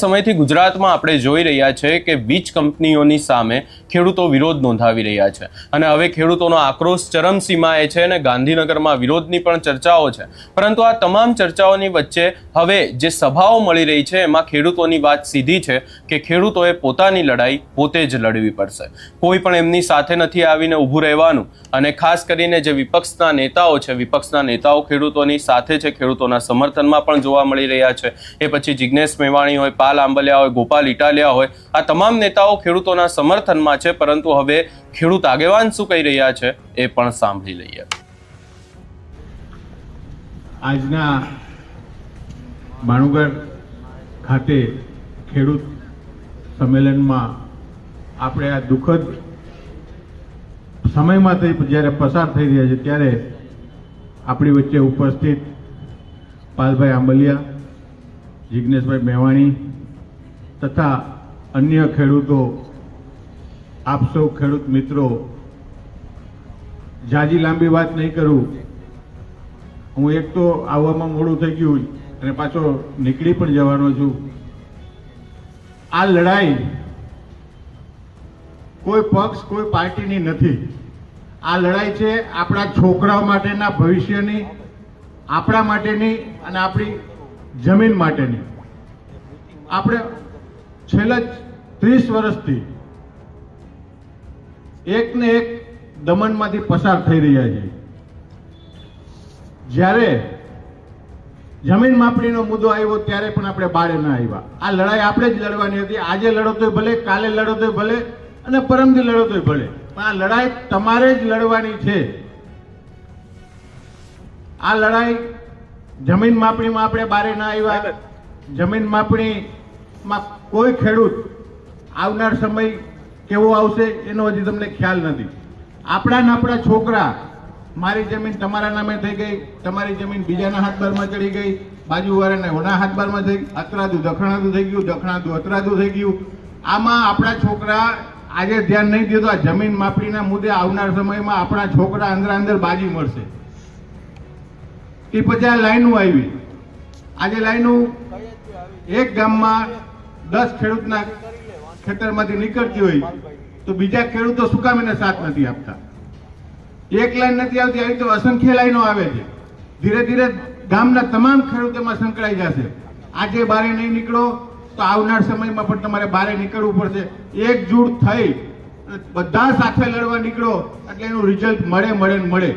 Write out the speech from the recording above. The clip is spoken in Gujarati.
સમયથી ગુજરાતમાં આપણે જોઈ રહ્યા છે કે વીજ કંપનીઓની સામે ખેડૂતો વિરોધ નોંધાવી રહ્યા છે અને હવે ખેડૂતોનો આક્રોશ ચરમસીમાએ છે અને ગાંધીનગરમાં વિરોધની પણ ચર્ચાઓ છે। પરંતુ આ તમામ ચર્ચાઓની વચ્ચે હવે જે સભાઓ મળી રહી છે એમાં ખેડૂતોની વાત સીધી છે કે ખેડૂતોએ પોતાની લડાઈ પોતે જ લડવી પડશે। કોઈ પણ એમની સાથે નથી આવીને ઊભું રહેવાનું અને ખાસ કરીને જે વિપક્ષના નેતાઓ છે, વિપક્ષના નેતાઓ ખેડૂતોની સાથે છે, ખેડૂતોના સમર્થનમાં પણ જોવા મળી રહ્યા છે। એ પછી જિગ્નેશ મેવાણી હોય, પાલ આંબલિયા હોય, ગોપાલ ઇટાલિયા હોય, આ તમામ નેતાઓ ખેડૂતોના સમર્થનમાં છે। પરંતુ હવે ખેડૂત આગેવાન શું કહી રહ્યા છે એ પણ સાંભળી લઈએ। આજના ભાણુગર ખાતે ખેડૂત સંમેલનમાં આપણે આ દુઃખદ સમયમાંથી જ્યારે પસાર થઈ રહ્યા છે ત્યારે આપણી વચ્ચે ઉપસ્થિત પાલભાઈ આંબલિયા, જિગ્નેશભાઈ મેવાણી તથા અન્ય ખેડૂતો, આપ સૌ ખેડૂત મિત્રો, જાજી લાંબી વાત નહીં કરું। હું એક તો આવવામાં મોડું થઈ ગયું અને પાછો નીકળી પણ જવાનો છું। આ લડાઈ કોઈ પક્ષ, કોઈ પાર્ટીની નથી। આ લડાઈ છે આપણા છોકરાઓ માટેના ભવિષ્યની, આપણા માટેની અને આપણી જમીન માટેની। આપણે છેલ્લા 30 વર્ષથી એક ને એક દમનમાંથી પસાર થઈ રહ્યા છીએ। જ્યારે જમીન માપણીનો મુદ્દો આવ્યો ત્યારે પણ આપણે બારે ન આવ્યા। આ લડાઈ આપણે જ લડવાની હતી। આજે લડો તોય ભલે, કાલે લડો તોય ભલે અને પરમથી લડો તોય ભલે, પણ આ લડાઈ તમારે જ લડવાની છે। આ લડાઈ જમીન માપણીમાં આપણે બારે ના આવ્યા। જમીન માપણીમાં કોઈ ખેડૂત આવનાર સમય કેવો આવશે એનો હજી તમને ખ્યાલ નથી। આપણા છોકરા, મારી જમીન તમારા નામે થઈ ગઈ, તમારી જમીન બીજાના હાથબારમાં ચડી ગઈ, બાજુવાળાના ઓના હાથબારમાં થઈ, અથડાદું દખણાદું થઈ ગયું, દખણાદું અથડાદું થઈ ગયું। આમાં આપણા છોકરા આજે ધ્યાન નહીં દે તો આ જમીન માપણીના મુદ્દે આવનાર સમયમાં આપણા છોકરા અંદર બાજી મળશે। એ પછી આ લાઈનો આવી। આજે લાઈનો એક ગામમાં 10 ખેડૂતના ખેતરમાંથી નીકળતી હોય તો બીજા ખેડૂતો શું કામ એને સાથ નથી આપતા? એક લાઈન નથી આવતી, આવી તો અસંખ્ય લાઈનો આવે છે। ધીરે ધીરે ગામના તમામ ખેડૂતોમાં સંકળાઈ જશે। આજે બારે નહીં નીકળો તો આવનાર સમયમાં પણ તમારે બારે નીકળવું પડશે। એકજૂટ થઈ બધા સાથે લડવા નીકળો એટલે એનું રિઝલ્ટ મળે।